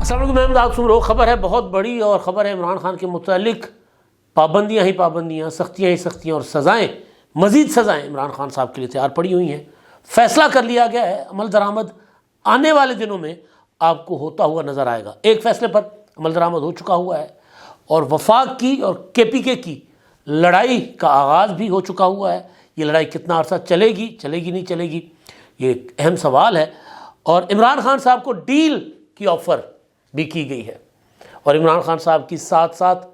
السلام علیکم، میں احمد سمرو۔ خبر ہے بہت بڑی، اور خبر ہے عمران خان کے متعلق پابندیاں ہی پابندیاں، سختیاں ہی سختیاں، اور سزائیں، مزید سزائیں عمران خان صاحب کے لیے تیار پڑی ہوئی ہیں۔ فیصلہ کر لیا گیا ہے، عمل درآمد آنے والے دنوں میں آپ کو ہوتا ہوا نظر آئے گا۔ ایک فیصلے پر عمل درآمد ہو چکا ہوا ہے، اور وفاق کی اور کے پی کے کی لڑائی کا آغاز بھی ہو چکا ہوا ہے۔ یہ لڑائی کتنا عرصہ چلے گی نہیں چلے گی، یہ ایک اہم سوال ہے۔ اور عمران خان صاحب کو ڈیل کی آفر بھی کی گئی ہے، اور عمران خان صاحب کی ساتھ ساتھ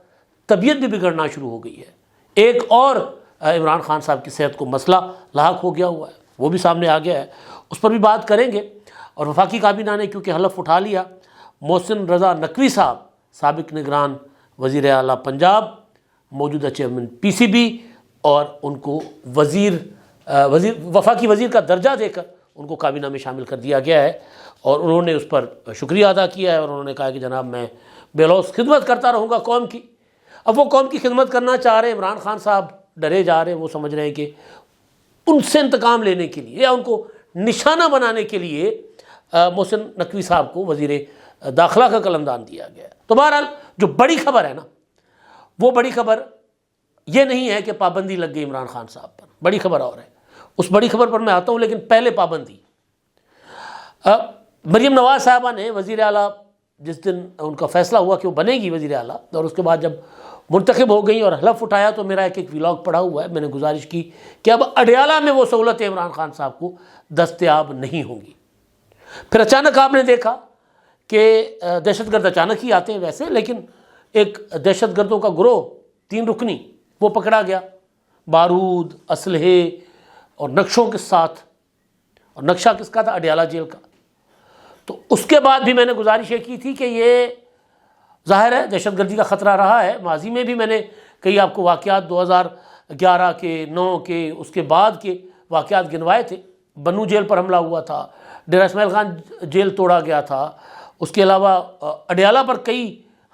طبیعت بھی بگڑنا شروع ہو گئی ہے۔ ایک اور عمران خان صاحب کی صحت کو مسئلہ لاحق ہو گیا ہوا ہے، وہ بھی سامنے آ گیا ہے، اس پر بھی بات کریں گے۔ اور وفاقی کابینہ نے کیونکہ حلف اٹھا لیا، محسن رضا نقوی صاحب سابق نگران وزیر اعلیٰ پنجاب، موجودہ چیئرمین پی سی بی، اور ان کو وفاقی وزیر کا درجہ دے کر ان کو کابینہ میں شامل کر دیا گیا ہے، اور انہوں نے اس پر شکریہ ادا کیا ہے، اور انہوں نے کہا کہ جناب میں بے لوث خدمت کرتا رہوں گا قوم کی۔ اب وہ قوم کی خدمت کرنا چاہ رہے ہیں، عمران خان صاحب ڈرے جا رہے ہیں، وہ سمجھ رہے ہیں کہ ان سے انتقام لینے کے لیے یا ان کو نشانہ بنانے کے لیے محسن نقوی صاحب کو وزیر داخلہ کا قلمدان دیا گیا ہے۔ تو بہرحال جو بڑی خبر ہے نا، وہ بڑی خبر یہ نہیں ہے کہ پابندی لگ گئی عمران خان صاحب پر، بڑی خبر اور ہے۔ اس بڑی خبر پر میں آتا ہوں، لیکن پہلے پابندی۔ مریم نواز صاحبہ نے وزیر اعلیٰ، جس دن ان کا فیصلہ ہوا کہ وہ بنے گی وزیر اعلیٰ، اور اس کے بعد جب منتخب ہو گئیں اور حلف اٹھایا، تو میرا ایک ویلاگ پڑا ہوا ہے، میں نے گزارش کی کہ اب اڈیالہ میں وہ سہولتیں عمران خان صاحب کو دستیاب نہیں ہوں گی۔ پھر اچانک آپ نے دیکھا کہ دہشت گرد اچانک ہی آتے ہیں ویسے، لیکن ایک دہشت گردوں کا گروہ 3 رکنی وہ پکڑا گیا، بارود، اسلحے اور نقشوں کے ساتھ۔ اور نقشہ کس کا تھا؟ اڈیالہ جیل کا۔ تو اس کے بعد بھی میں نے گزارش یہ کی تھی کہ یہ ظاہر ہے دہشت گردی کا خطرہ رہا ہے۔ ماضی میں بھی میں نے کئی آپ کو واقعات 2011 کے، 9 کے، اس کے بعد کے واقعات گنوائے تھے۔ بنو جیل پر حملہ ہوا تھا، ڈیرہ اسماعیل خان جیل توڑا گیا تھا، اس کے علاوہ اڈیالہ پر کئی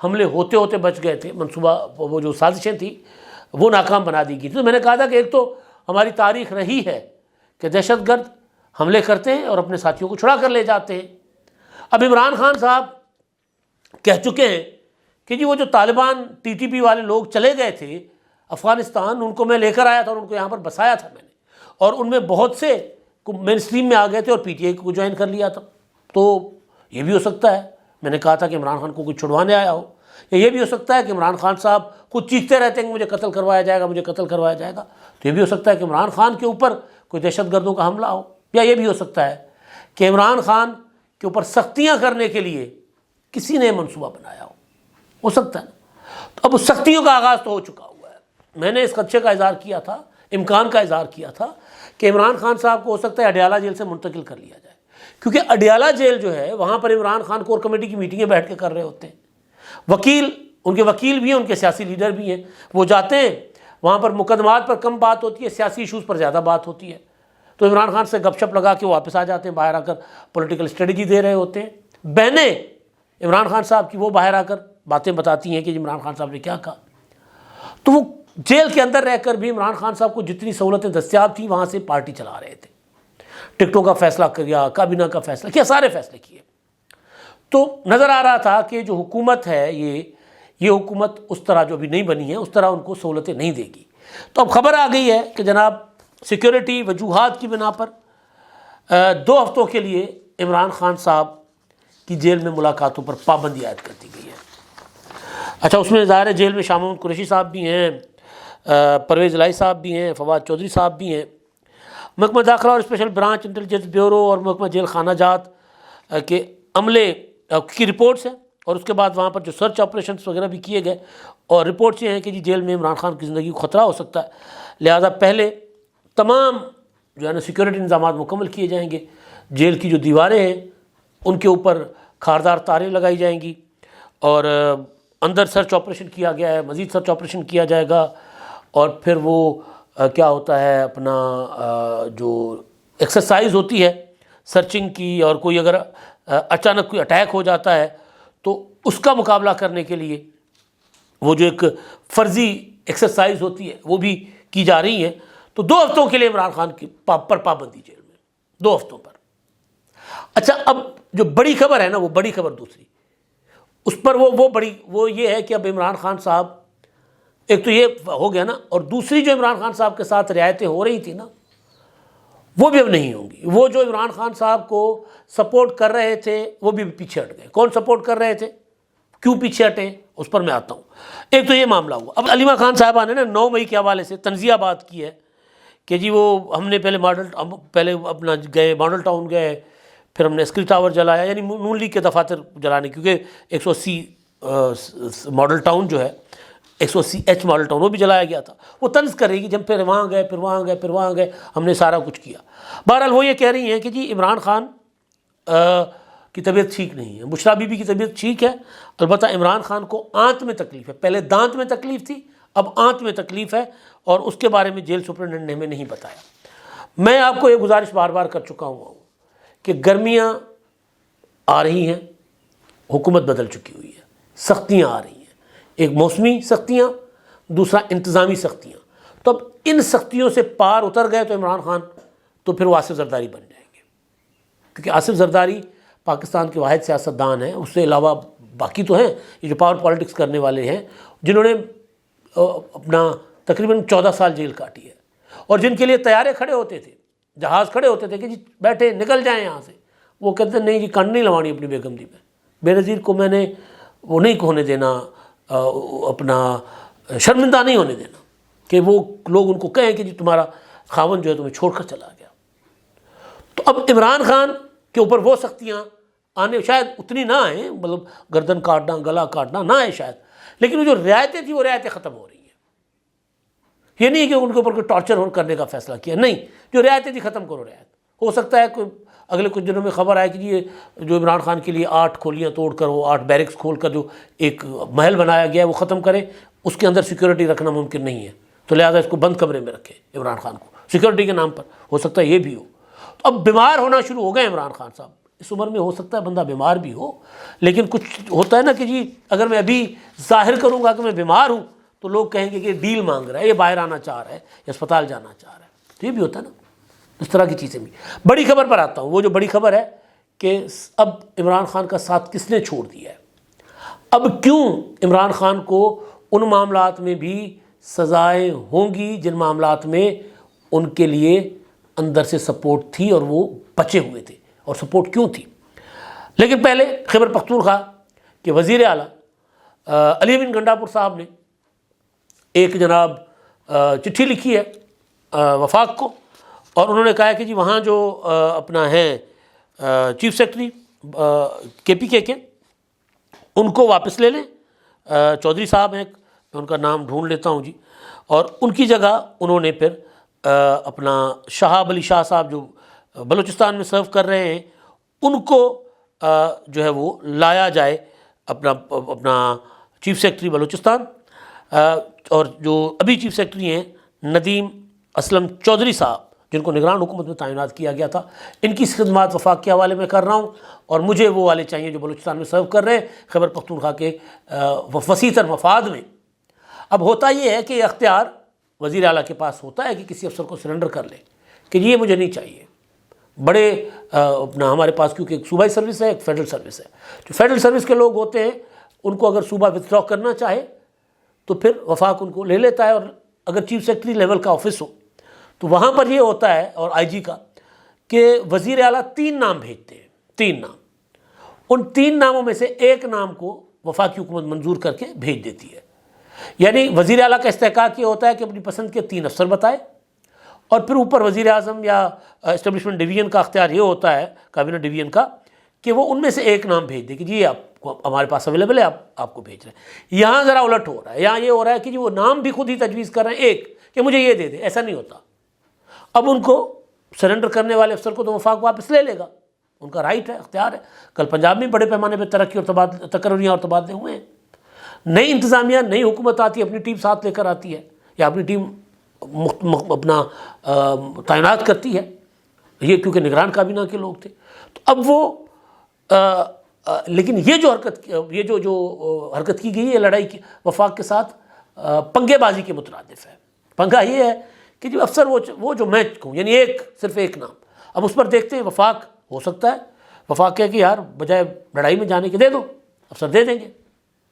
حملے ہوتے ہوتے بچ گئے تھے، منصوبہ وہ جو سازشیں تھیں وہ ناکام بنا دی گئی تھی۔ تو میں نے کہا تھا کہ ایک تو ہماری تاریخ رہی ہے کہ دہشت گرد حملے کرتے ہیں اور اپنے ساتھیوں کو چھڑا کر لے جاتے ہیں۔ اب عمران خان صاحب کہہ چکے ہیں کہ جی وہ جو طالبان ٹی ٹی پی والے لوگ چلے گئے تھے افغانستان، ان کو میں لے کر آیا تھا اور ان کو یہاں پر بسایا تھا میں نے، اور ان میں بہت سے مین اسٹریم میں آ گئے تھے اور پی ٹی آئی کو جوائن کر لیا تھا۔ تو یہ بھی ہو سکتا ہے، میں نے کہا تھا کہ عمران خان کو کوئی چھڑوانے آیا ہو، یا یہ بھی ہو سکتا ہے کہ عمران خان صاحب خود چیختے رہتے ہیں کہ مجھے قتل کروایا جائے گا، مجھے قتل کروایا جائے گا۔ تو یہ بھی ہو سکتا ہے کہ عمران خان کے اوپر کوئی دہشت گردوں کا حملہ ہو، یا یہ بھی ہو سکتا ہے کہ عمران خان کے اوپر سختیاں کرنے کے لیے کسی نے منصوبہ بنایا ہو سکتا ہے۔ تو اب اس سختیوں کا آغاز تو ہو چکا ہوا ہے۔ میں نے اس خدشے کا اظہار کیا تھا، امکان کا اظہار کیا تھا کہ عمران خان صاحب کو ہو سکتا ہے اڈیالہ جیل سے منتقل کر لیا جائے، کیونکہ اڈیالہ جیل جو ہے وہاں پر عمران خان کور کمیٹی کی میٹنگیں بیٹھ کے کر رہے ہوتے ہیں، وکیل ان کے وکیل بھی ہیں، ان کے سیاسی لیڈر بھی ہیں، وہ جاتے ہیں وہاں پر، مقدمات پر کم بات ہوتی ہے، سیاسی ایشوز پر زیادہ بات ہوتی ہے۔ تو عمران خان سے گپ شپ لگا کے وہ واپس آ جاتے ہیں، باہر آ کر پولیٹیکل اسٹریٹجی دے رہے ہوتے ہیں۔ بہنیں عمران خان صاحب کی وہ باہر آ کر باتیں بتاتی ہیں کہ عمران خان صاحب نے کیا کہا۔ تو وہ جیل کے اندر رہ کر بھی عمران خان صاحب کو جتنی سہولتیں دستیاب تھیں وہاں سے پارٹی چلا رہے تھے، ٹکٹوں کا فیصلہ کیا، کابینہ کا فیصلہ کیا، سارے فیصلے کیے۔ تو نظر آ رہا تھا کہ جو حکومت ہے یہ حکومت اس طرح جو بھی نہیں بنی ہے اس طرح ان کو سہولتیں نہیں دے گی۔ تو اب خبر آ گئی ہے کہ جناب سیکیورٹی وجوہات کی بنا پر 2 ہفتوں کے لیے عمران خان صاحب کی جیل میں ملاقاتوں پر پابندی عائد کر دی گئی ہے۔ اچھا، اس میں ظاہر ہے جیل میں شاہ محمود قریشی صاحب بھی ہیں، پرویز الہی صاحب بھی ہیں، فواد چودھری صاحب بھی ہیں۔ محکمہ داخلہ اور اسپیشل برانچ انٹیلیجنس بیورو اور محکمہ جیل خانہ جات کے عملے کی رپورٹس ہیں، اور اس کے بعد وہاں پر جو سرچ آپریشنس وغیرہ بھی کیے گئے، اور رپورٹس یہ ہیں کہ جی جیل میں عمران خان کی زندگی کو خطرہ ہو سکتا ہے، لہذا پہلے تمام جو ہے نا سیکیورٹی انتظامات مکمل کیے جائیں گے۔ جیل کی جو دیواریں ہیں ان کے اوپر خاردار تاریں لگائی جائیں گی، اور اندر سرچ آپریشن کیا گیا ہے، مزید سرچ آپریشن کیا جائے گا۔ اور پھر وہ کیا ہوتا ہے اپنا جو ایکسرسائز ہوتی ہے سرچنگ کی، اور کوئی اگر اچانک کوئی اٹیک ہو جاتا ہے تو اس کا مقابلہ کرنے کے لیے وہ جو ایک فرضی ایکسرسائز ہوتی ہے وہ بھی کی جا رہی ہے۔ تو 2 ہفتوں کے لیے عمران خان کی پر پابندی جیل میں، 2 ہفتوں پر۔ اچھا، اب جو بڑی خبر ہے نا، وہ بڑی خبر دوسری، اس پر وہ یہ ہے کہ اب عمران خان صاحب، ایک تو یہ ہو گیا نا، اور دوسری جو عمران خان صاحب کے ساتھ رعایتیں ہو رہی تھی نا، وہ بھی اب نہیں ہوں گی۔ وہ جو عمران خان صاحب کو سپورٹ کر رہے تھے وہ بھی پیچھے ہٹ گئے۔ کون سپورٹ کر رہے تھے، کیوں پیچھے ہٹے، اس پر میں آتا ہوں۔ ایک تو یہ معاملہ ہوا۔ اب علیمہ خان صاحبہ نے نا 9 مئی کے حوالے سے تنزیہ بات کی ہے کہ جی وہ ہم نے پہلے اپنا گئے ماڈل ٹاؤن گئے، پھر ہم نے اسکل ٹاور جلایا، یعنی نون لیگ کے دفاتر جلانے، کیونکہ 180 ماڈل ٹاؤن جو ہے 180H ماڈل ٹاؤن وہ بھی جلایا گیا تھا۔ وہ طنز کر رہی کہ جب پھر وہاں گئے، پھر وہاں گئے، پھر وہاں گئے، ہم نے سارا کچھ کیا۔ بہرحال وہ یہ کہہ رہی ہیں کہ جی عمران خان کی طبیعت ٹھیک نہیں ہے، بشریٰ بی بی کی طبیعت ٹھیک ہے، البتہ عمران خان کو آنت میں تکلیف ہے۔ پہلے دانت میں تکلیف تھی، اب آنت میں تکلیف ہے، اور اس کے بارے میں جیل سپرنٹنڈنٹ نے ہمیں نہیں بتایا۔ میں آپ کو یہ گزارش بار بار کر چکا ہوں کہ گرمیاں آ رہی ہیں، حکومت بدل چکی ہوئی ہے، سختیاں آ رہی ہیں، ایک موسمی سختیاں، دوسرا انتظامی سختیاں۔ تو اب ان سختیوں سے پار اتر گئے تو عمران خان تو پھر وہ آصف زرداری بن جائیں گے، کیونکہ آصف زرداری پاکستان کے واحد سیاستدان ہیں، اس سے علاوہ باقی تو ہیں یہ جو پاور پالیٹکس کرنے والے ہیں، جنہوں نے اپنا تقریباً 14 سال جیل کاٹی ہے، اور جن کے لیے طیارے کھڑے ہوتے تھے، جہاز کھڑے ہوتے تھے کہ جی بیٹھے نکل جائیں یہاں سے، وہ کہتے ہیں نہیں جی کنڈ نہیں لوانی اپنی بیگم دی میں، بے نظیر کو میں نے وہ نہیں ہونے دینا، اپنا شرمندہ نہیں ہونے دینا کہ وہ لوگ ان کو کہیں کہ جی تمہارا خاون جو ہے تمہیں چھوڑ کر چلا گیا۔ تو اب عمران خان کے اوپر وہ سختیاں آنے شاید اتنی نہ آئیں، مطلب گردن کاٹنا، گلا کاٹنا نہ آئے شاید، لیکن وہ جو رعایتیں تھیں وہ رعایتیں ختم ہو رہی ہیں۔ یہ نہیں کہ ان کے اوپر کوئی ٹارچر کرنے کا فیصلہ کیا، نہیں، جو رعایتیں تھیں ختم کرو رعایت۔ ہو سکتا ہے کوئی اگلے کچھ دنوں میں خبر آئے کہ یہ جو عمران خان کے لیے 8 کھولیاں توڑ کر، وہ 8 بیرکس کھول کر جو ایک محل بنایا گیا ہے وہ ختم کرے، اس کے اندر سیکیورٹی رکھنا ممکن نہیں ہے، تو لہٰذا اس کو بند کمرے میں رکھے عمران خان کو سیکیورٹی کے نام پر، ہو سکتا ہے یہ بھی ہو۔ تو اب بیمار ہونا شروع ہو گئے عمران خان صاحب، اس عمر میں ہو سکتا ہے بندہ بیمار بھی ہو، لیکن کچھ ہوتا ہے نا کہ جی اگر میں ابھی ظاہر کروں گا کہ میں بیمار ہوں تو لوگ کہیں گے کہ ڈیل مانگ رہا ہے، یہ باہر آنا چاہ رہا ہے، یا اسپتال جانا چاہ رہا ہے، تو یہ بھی ہوتا ہے نا، اس طرح کی چیزیں بھی۔ بڑی خبر پر آتا ہوں، وہ جو بڑی خبر ہے کہ اب عمران خان کا ساتھ کس نے چھوڑ دیا ہے، اب کیوں عمران خان کو ان معاملات میں بھی سزائیں ہوں گی جن معاملات میں ان کے لیے اندر سے سپورٹ تھی اور وہ بچے ہوئے تھے، اور سپورٹ کیوں تھی۔ لیکن پہلے خیبر پختونخوا کے وزیر اعلیٰ علی بن گنڈاپور صاحب نے ایک جناب چٹھی لکھی ہے وفاق کو، اور انہوں نے کہا کہ جی وہاں جو اپنا ہے چیف سیکرٹری KPK کے، ان کو واپس لے لیں، چودھری صاحب ہیں، میں ان کا نام ڈھونڈ لیتا ہوں جی، اور ان کی جگہ انہوں نے پھر اپنا شہاب علی شاہ صاحب جو بلوچستان میں سرو کر رہے ہیں، ان کو جو ہے وہ لایا جائے اپنا چیف سیکرٹری بلوچستان، اور جو ابھی چیف سیکرٹری ہیں ندیم اسلم چودھری صاحب، جن کو نگران حکومت میں تعینات کیا گیا تھا، ان کی خدمات وفاق کے حوالے میں کر رہا ہوں، اور مجھے وہ والے چاہیے جو بلوچستان میں سرو کر رہے ہیں خیبر پختونخوا کے وسیع تر مفاد میں۔ اب ہوتا یہ ہے کہ یہ اختیار وزیر اعلیٰ کے پاس ہوتا ہے کہ کسی افسر کو سرنڈر کر لے کہ یہ مجھے نہیں چاہیے، بڑے اپنا ہمارے پاس کیونکہ ایک صوبائی سروس ہے، ایک فیڈرل سروس ہے، جو فیڈرل سروس کے لوگ ہوتے ہیں ان کو اگر صوبہ وتھڈرا کرنا چاہے تو پھر وفاق ان کو لے لیتا ہے، اور اگر چیف سیکرٹری لیول کا آفس ہو تو وہاں پر یہ ہوتا ہے، اور IG کا، کہ وزیر اعلیٰ 3 نام بھیجتے ہیں، 3 نام، ان 3 ناموں میں سے ایک نام کو وفاقی حکومت منظور کر کے بھیج دیتی ہے۔ یعنی وزیر اعلیٰ کا استحقاق یہ ہوتا ہے کہ اپنی پسند کے 3 افسر بتائے، اور پھر اوپر وزیر اعظم یا اسٹیبلشمنٹ ڈویژن کا اختیار یہ ہوتا ہے، کابینہ ڈویژن کا، کہ وہ ان میں سے ایک نام بھیج دے کہ جی آپ کو ہمارے پاس اویلیبل ہے، آپ کو بھیج رہے ہیں۔ یہاں ذرا الٹ ہو رہا ہے، یہاں یہ ہو رہا ہے کہ جی وہ نام بھی خود ہی تجویز کر رہے ہیں ایک کہ مجھے یہ دے دے، ایسا نہیں ہوتا۔ اب ان کو سرنڈر کرنے والے افسر کو تو وفاق واپس لے لے گا، ان کا رائٹ ہے، اختیار ہے۔ کل پنجاب میں بڑے پیمانے پہ ترقی اور تقرریاں اور تبادلے ہوئے ہیں، نئی انتظامیہ نئی حکومت آتی ہے، اپنی ٹیم ساتھ لے کر آتی ہے، یا اپنی ٹیم اپنا تعینات کرتی ہے، یہ کیونکہ نگران کابینہ کے لوگ تھے۔ تو اب وہ لیکن یہ جو حرکت کی گئی ہے لڑائی کی وفاق کے ساتھ، پنگے بازی کے مترادف ہے۔ پنگا یہ ہے کہ جو افسر وہ جو میں کہوں، یعنی صرف ایک نام، اب اس پر دیکھتے ہیں وفاق ہو سکتا ہے وفاق کہے کہ یار بجائے لڑائی میں جانے کے دے دو، افسر دے دیں گے،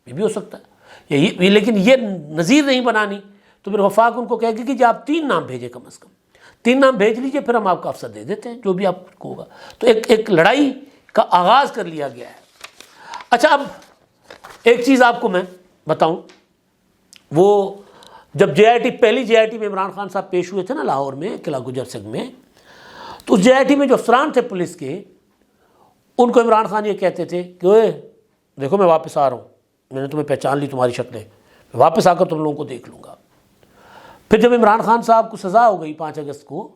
یہ بھی ہو سکتا ہے یہی، لیکن یہ نظیر نہیں بنانی تو پھر وفاق ان کو کہے گی کہ آپ 3 نام بھیجیں، کم از کم 3 نام بھیج لیجئے، پھر ہم آپ کا افسر دے دیتے ہیں جو بھی آپ کو ہوگا۔ تو ایک لڑائی کا آغاز کر لیا گیا ہے۔ اچھا، اب ایک چیز آپ کو میں بتاؤں، وہ جب پہلی جے آئی ٹی میں عمران خان صاحب پیش ہوئے تھے نا لاہور میں، قلعہ گجر سنگھ میں، تو اس جے آئی ٹی میں جو افسران تھے پولیس کے، ان کو عمران خان یہ کہتے تھے کہ اوے دیکھو میں واپس آ رہا ہوں، میں نے تمہیں پہچان لی، تمہاری شکلیں، میں واپس آ کر تم لوگوں کو دیکھ لوں گا۔ پھر جب عمران خان صاحب کو سزا ہو گئی 5 اگست کو،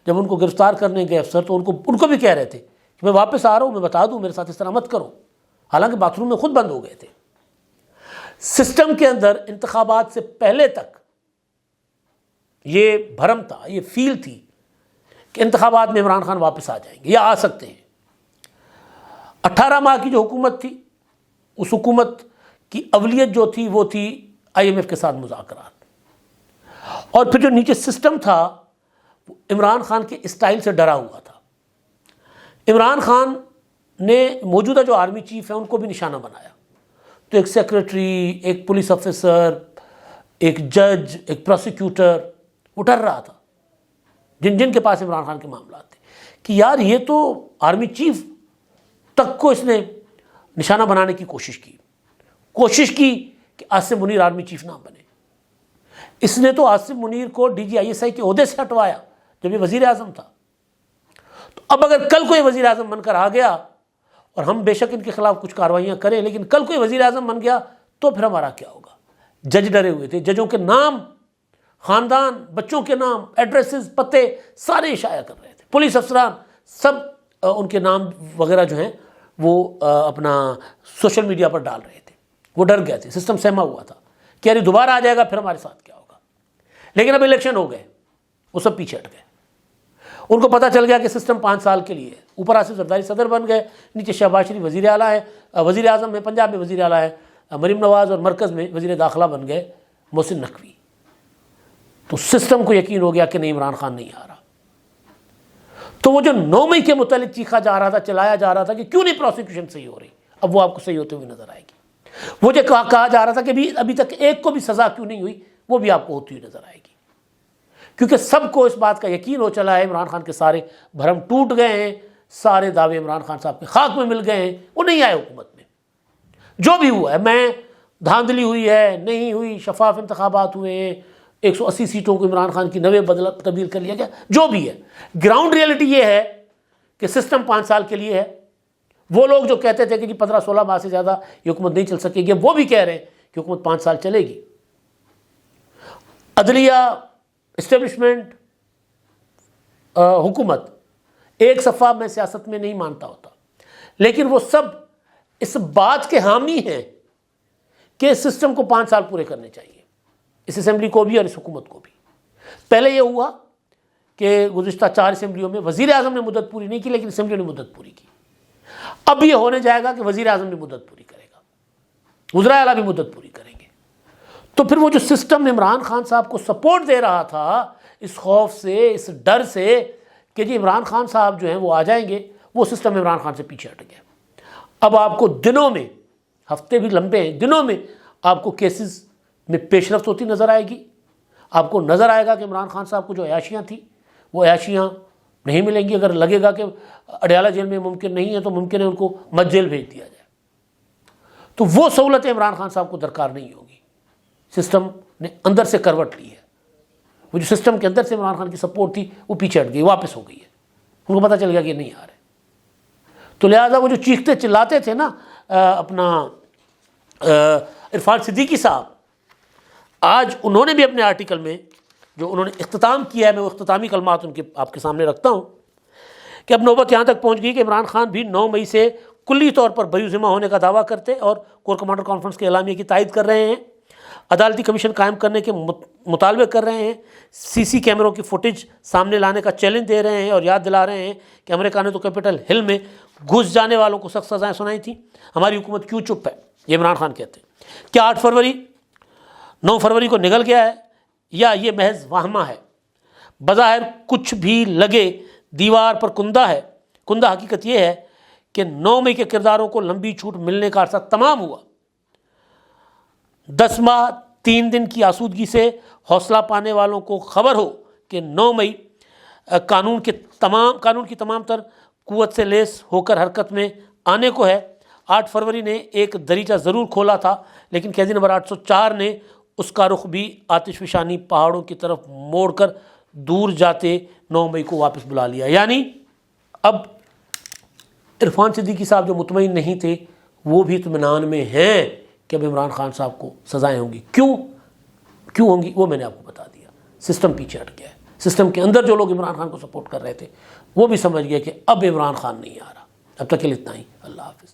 جب ان کو گرفتار کرنے گئے افسر، تو ان کو بھی کہہ رہے تھے کہ میں واپس آ رہا ہوں، میں بتا دوں میرے ساتھ اس طرح مت کرو، حالانکہ باتھ روم میں خود بند ہو گئے تھے۔ سسٹم کے اندر انتخابات سے پہلے تک یہ بھرم تھا، یہ فیل تھی کہ انتخابات میں عمران خان واپس آ جائیں گے یا آ سکتے ہیں۔ 18 ماہ کی جو حکومت تھی، اس حکومت کی اولیت جو تھی وہ تھی IMF کے ساتھ مذاکرات، اور پھر جو نیچے سسٹم تھا وہ عمران خان کے اسٹائل سے ڈرا ہوا تھا۔ عمران خان نے موجودہ جو آرمی چیف ہیں ان کو بھی نشانہ بنایا، تو ایک سیکرٹری، ایک پولیس افسر، ایک جج، ایک پروسیکیوٹر، وہ ڈر رہا تھا جن کے پاس عمران خان کے معاملات تھے کہ یار یہ تو آرمی چیف تک کو اس نے نشانہ بنانے کی کوشش کی کہ عاصم منیر آرمی چیف نہ بنے۔ اس نے تو عاصم منیر کو DGISI کے عہدے سے ہٹوایا جب یہ وزیر اعظم تھا۔ تو اب اگر کل کو یہ وزیر اعظم بن کر آ گیا، اور ہم بے شک ان کے خلاف کچھ کارروائیاں کریں، لیکن کل کو یہ وزیر اعظم بن گیا تو پھر ہمارا کیا ہوگا؟ جج ڈرے ہوئے تھے، ججوں کے نام، خاندان، بچوں کے نام، ایڈریسز، پتے سارے اشاعہ کر رہے تھے، پولیس افسران سب ان کے نام وغیرہ جو ہیں وہ اپنا سوشل میڈیا پر ڈال رہے تھے۔ وہ ڈر گئے تھے، سسٹم سہما ہوا تھا کہ یار دوبارہ آ جائے گا پھر ہمارے ساتھ کیا ہوگا۔ لیکن اب الیکشن ہو گئے، وہ سب پیچھے ہٹ گئے۔ ان کو پتہ چل گیا کہ سسٹم 5 سال کے لیے ہے۔ اوپر آصف زرداری صدر بن گئے، نیچے شہباز شریف وزیر اعلیٰ ہے، وزیر اعظم میں پنجاب میں وزیر اعلیٰ ہے مریم نواز، اور مرکز میں وزیر داخلہ بن گئے محسن نقوی۔ تو سسٹم کو یقین ہو گیا کہ نہیں، عمران خان نہیں آ رہا۔ تو وہ جو 9 مئی کے متعلق چیخا جا رہا تھا، چلایا جا رہا تھا کہ کیوں نہیں پروسیکیوشن صحیح ہو رہی، اب وہ آپ کو صحیح ہوتے ہوئے نظر آئے گی۔ وہ جو کہا جا رہا تھا کہ ابھی تک ایک کو بھی سزا کیوں نہیں ہوئی، وہ بھی آپ کو ہوتی ہوئی نظر آئے گی، کیونکہ سب کو اس بات کا یقین ہو چلا ہے عمران خان کے سارے بھرم ٹوٹ گئے ہیں، سارے دعوے عمران خان صاحب کے خاک میں مل گئے ہیں، وہ نہیں آئے حکومت میں۔ جو بھی ہوا ہے، میں دھاندلی ہوئی ہے نہیں ہوئی، شفاف انتخابات ہوئے ہیں، 180 سیٹوں کو عمران خان کی 90 تبدیل کر لیا گیا، جو بھی ہے، گراؤنڈ ریئلٹی یہ ہے کہ سسٹم 5 سال کے لیے ہے۔ وہ لوگ جو کہتے تھے کہ جی 15-16 ماہ سے زیادہ یہ حکومت نہیں چل سکے گی، وہ بھی کہہ رہے ہیں کہ حکومت 5 سال چلے گی۔ عدلیہ، اسٹیبلشمنٹ، حکومت، ایک صفحہ میں سیاست میں نہیں مانتا ہوتا، لیکن وہ سب اس بات کے حامی ہیں کہ اس سسٹم کو 5 سال پورے کرنے چاہیے، اس اسمبلی کو بھی اور اس حکومت کو بھی۔ پہلے یہ ہوا کہ گزشتہ 4 اسمبلیوں میں وزیر اعظم نے مدت پوری نہیں کی، لیکن اسمبلیوں نے مدت پوری کی۔ اب یہ ہونے جائے گا کہ وزیر اعظم بھی مدت پوری کرے گا، وزراء اعلیٰ بھی مدت پوری کریں گے۔ تو پھر وہ جو سسٹم عمران خان صاحب کو سپورٹ دے رہا تھا، اس خوف سے، اس ڈر سے کہ جی عمران خان صاحب جو ہیں وہ آ جائیں گے، وہ سسٹم عمران خان سے پیچھے ہٹ گیا۔ اب آپ کو دنوں میں، ہفتے بھی لمبے ہیں، دنوں میں آپ کو کیسز میں پیش رفت ہوتی نظر آئے گی۔ آپ کو نظر آئے گا کہ عمران خان صاحب کو جو عیاشیاں تھیں وہ عیاشیاں نہیں ملیں گی۔ اگر لگے گا کہ اڈیالہ جیل میں ممکن نہیں ہے تو ممکن ہے ان کو مت جیل بھیج دیا جائے، تو وہ سہولتیں عمران خان صاحب کو درکار نہیں ہوگی۔ سسٹم نے اندر سے کروٹ لی ہے، وہ جو سسٹم کے اندر سے عمران خان کی سپورٹ تھی وہ پیچھے ہٹ گئی، واپس ہو گئی ہے۔ ان کو پتہ چل گیا کہ نہیں آ رہے، تو لہٰذا وہ جو چیختے چلاتے تھے نا اپنا عرفان صدیقی صاحب، آج انہوں نے بھی اپنے آرٹیکل میں جو انہوں نے اختتام کیا ہے، میں وہ اختتامی کلمات ان کے آپ کے سامنے رکھتا ہوں کہ اب نوبت یہاں تک پہنچ گئی کہ عمران خان بھی 9 مئی سے کلی طور پر بری ذمہ ہونے کا دعویٰ کرتے اور کور کمانڈر کانفرنس کے اعلامیے کی تائید کر رہے ہیں، عدالتی کمیشن قائم کرنے کے مطالبے کر رہے ہیں، CC کیمروں کی فوٹیج سامنے لانے کا چیلنج دے رہے ہیں اور یاد دلا رہے ہیں کہ امریکہ نے تو کیپٹل ہل میں گھس جانے والوں کو سخت سزائیں سنائی تھیں، ہماری حکومت کیوں چپ ہے؟ یہ عمران خان کہتے ہیں۔ کیا 9 فروری کو نگل گیا ہے یا یہ محض واہمہ ہے؟ بظاہر کچھ بھی لگے دیوار پر کندہ ہے، کندہ حقیقت یہ ہے کہ 9 مئی کے کرداروں کو لمبی چھوٹ ملنے کا عرصہ تمام ہوا۔ 10 ماہ 3 دن کی آسودگی سے حوصلہ پانے والوں کو خبر ہو کہ 9 مئی قانون کی تمام تر قوت سے لیس ہو کر حرکت میں آنے کو ہے۔ 8 فروری نے ایک دریچہ ضرور کھولا تھا، لیکن قیدی نمبر 804 نے اس کا رخ بھی آتش فشانی پہاڑوں کی طرف موڑ کر دور جاتے 9 مئی کو واپس بلا لیا۔ یعنی اب عرفان صدیقی صاحب جو مطمئن نہیں تھے وہ بھی اطمینان میں ہیں کہ اب عمران خان صاحب کو سزائیں ہوں گی۔ کیوں ہوں گی وہ میں نے آپ کو بتا دیا۔ سسٹم پیچھے ہٹ گیا ہے۔ سسٹم کے اندر جو لوگ عمران خان کو سپورٹ کر رہے تھے وہ بھی سمجھ گئے کہ اب عمران خان نہیں آ رہا۔ اب تک کے لیے اتنا ہی۔ اللہ حافظ۔